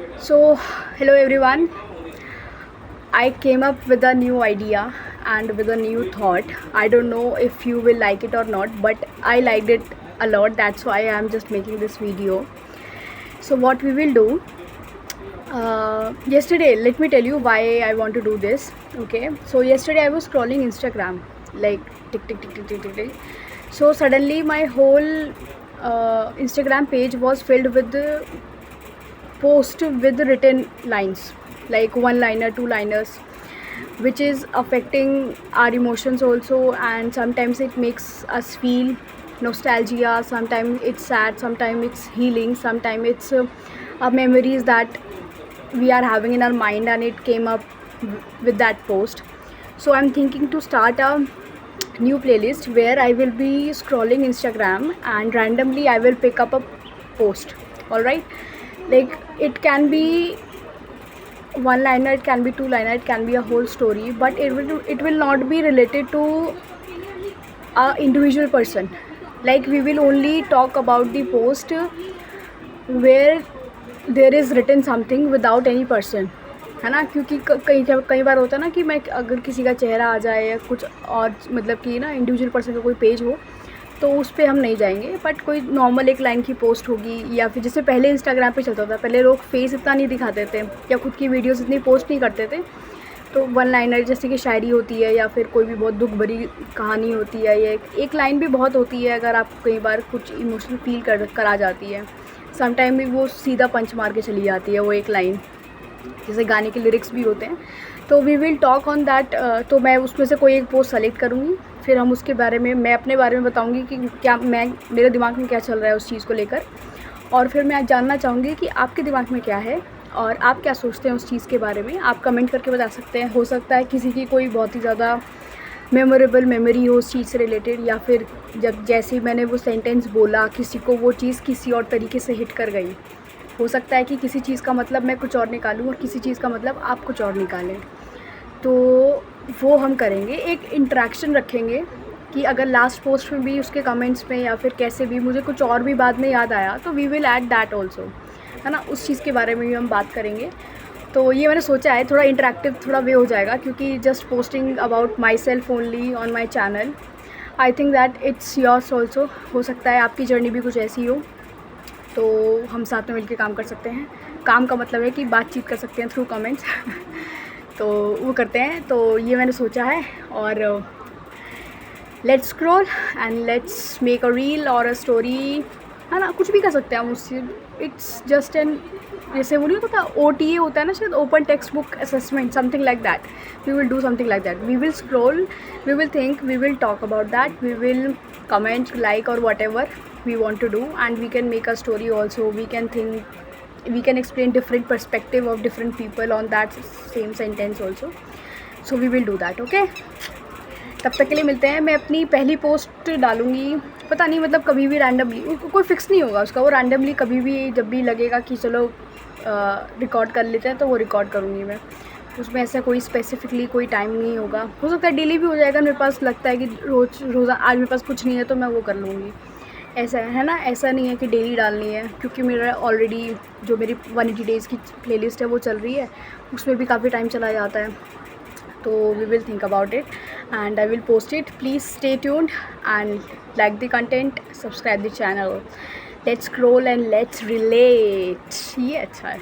So, hello everyone. I came up with a new idea and with a new thought. I don't know if you will like it or not, but I liked it a lot. That's why I'm just making this video. So, what we will do yesterday, let me tell you why I want to do this. Okay, so yesterday I was scrolling Instagram, like tick tick tick tick tick tick tick. So, suddenly my whole Instagram page was filled with the post with written lines, like one liner, two liners, which is affecting our emotions also, and sometimes it makes us feel nostalgia, sometimes it's sad, sometimes it's healing, sometimes it's memories that we are having in our mind, and it came up with that post. So I'm thinking to start a new playlist where I will be scrolling Instagram and randomly I will pick up a post. All right, like it can be one liner, it can be two liner, it can be a whole story, but it will not be related to a individual person. Like we will only talk about the post where there is written something without any person, है ना? क्योंकि कई बार होता है ना कि मैं अगर किसी का चेहरा आ जाए या कुछ और, मतलब कि ना इंडिविजुअल पर्सन का कोई पेज हो, तो उस पर हम नहीं जाएंगे, बट कोई नॉर्मल एक लाइन की पोस्ट होगी, या फिर जैसे पहले इंस्टाग्राम पे चलता था, पहले लोग फेस इतना नहीं दिखाते थे या खुद की वीडियोस इतनी पोस्ट नहीं करते थे, तो वन लाइनर जैसे कि शायरी होती है या फिर कोई भी बहुत दुख भरी कहानी होती है, या एक लाइन भी बहुत होती है अगर आप कई बार कुछ इमोशनल फील करा जाती है, समटाइम भी वो सीधा पंच मार के चली जाती है वो एक लाइन, जैसे गाने के लिरिक्स भी होते हैं। तो we will talk on that. तो मैं उसमें से कोई एक पोस्ट सेलेक्ट करूँगी, फिर हम उसके बारे में, मैं अपने बारे में बताऊँगी कि क्या मेरे दिमाग में क्या चल रहा है उस चीज़ को लेकर, और फिर मैं जानना चाहूँगी कि आपके दिमाग में क्या है और आप क्या सोचते हैं उस चीज़ के बारे में। आप कमेंट करके बता सकते हैं। हो सकता है किसी की कोई बहुत ही ज़्यादा मेमोरेबल मेमोरी हो उस चीज़ से रिलेटेड, या फिर जब जैसे ही मैंने वो सेंटेंस बोला किसी को वो चीज़ किसी और तरीके से हिट कर गई। हो सकता है कि किसी चीज़ का मतलब मैं कुछ और निकालूँ और किसी चीज़ का मतलब आप कुछ और निकालें। तो वो हम करेंगे, एक इंटरेक्शन रखेंगे कि अगर लास्ट पोस्ट में भी उसके कमेंट्स में या फिर कैसे भी मुझे कुछ और भी बाद में याद आया तो we will add that also, है ना? उस चीज़ के बारे में भी हम बात करेंगे। तो ये मैंने सोचा है, थोड़ा इंटरेक्टिव थोड़ा वे हो जाएगा, क्योंकि just posting about my self only on my channel, I think that it's yours also. हो सकता है आपकी जर्नी भी कुछ ऐसी हो, तो हम साथ में मिलकर काम कर सकते हैं। काम का मतलब है कि बातचीत कर सकते हैं थ्रू कमेंट्स तो वो करते हैं। तो ये मैंने सोचा है, और let's scroll and let's make a reel और अ स्टोरी, है ना? कुछ भी कर सकते हैं हम उससे। इट्स जस्ट एन, जैसे वो नहीं होता OTA होता है ना शायद, open text book assessment, something like that. We will do something like that. We will scroll, we will think, we will talk about that, we will comment, like, or whatever we want to do, and we can make a story also. We can think, we can explain different perspective of different people on that same sentence also. So we will do that. Okay, तब तक के लिए मिलते हैं। मैं अपनी पहली post डालूँगी, पता नहीं, मतलब कभी भी रैंडमली, कोई फिक्स नहीं होगा उसका, वो रैंडमली कभी भी जब भी लगेगा कि चलो रिकॉर्ड कर लेते हैं तो वो रिकॉर्ड करूँगी मैं। उसमें ऐसा कोई स्पेसिफिकली कोई टाइम नहीं होगा। हो सकता है डेली भी हो जाएगा, मेरे पास लगता है कि रोज़ा आज मेरे पास कुछ नहीं है तो मैं वो कर लूँगी, ऐसा है ना? ऐसा नहीं है कि डेली डालनी है, क्योंकि मेरा ऑलरेडी जो मेरी 180 डेज़ की प्लेलिस्ट है वो चल रही है, उसमें भी काफ़ी टाइम चला जाता है। तो we will think about it and I will post it. Please stay tuned and like the content, subscribe the channel. Let's scroll and let's relate. ये अच्छा है।